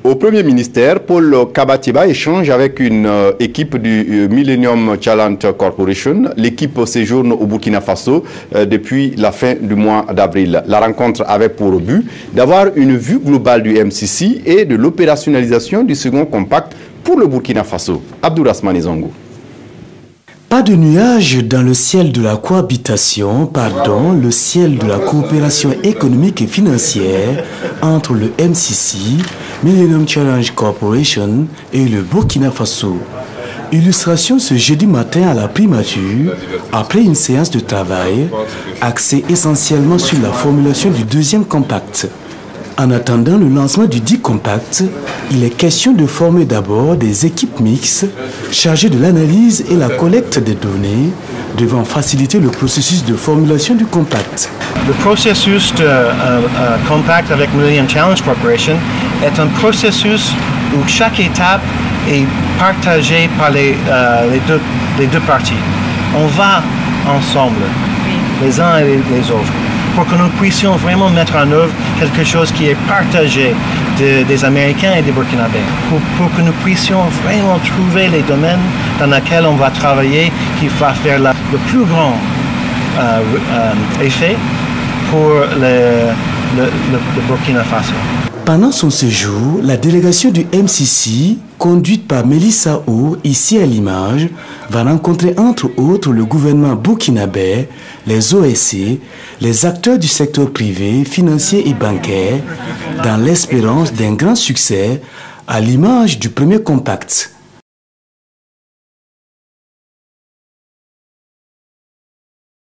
Au Premier ministère, Paul Kabatiba échange avec une équipe du Millennium Challenge Corporation. L'équipe séjourne au Burkina Faso depuis la fin du mois d'avril. La rencontre avait pour but d'avoir une vue globale du MCC et de l'opérationnalisation du second compact pour le Burkina Faso. Abdourahmane Zongo. Pas de nuages dans le ciel de la cohabitation, le ciel de la coopération économique et financière entre le MCC, Millennium Challenge Corporation et le Burkina Faso. Illustration ce jeudi matin à la primature, après une séance de travail, axée essentiellement sur la formulation du deuxième compact. En attendant le lancement du dit compact, il est question de former d'abord des équipes mixtes chargées de l'analyse et la collecte des données devant faciliter le processus de formulation du compact. Le processus de compact avec Millennium Challenge Corporation est un processus où chaque étape est partagée par les deux parties. On va ensemble, les uns et les autres, pour que nous puissions vraiment mettre en œuvre quelque chose qui est partagé des Américains et des Burkinabés. Pour que nous puissions vraiment trouver les domaines dans lesquels on va travailler, qui va faire le plus grand effet pour le Burkina Faso. Pendant son séjour, la délégation du MCC, conduite par Mélissa O, ici à l'image, va rencontrer entre autres le gouvernement burkinabé, les OSC, les acteurs du secteur privé, financier et bancaire, dans l'espérance d'un grand succès à l'image du premier compact.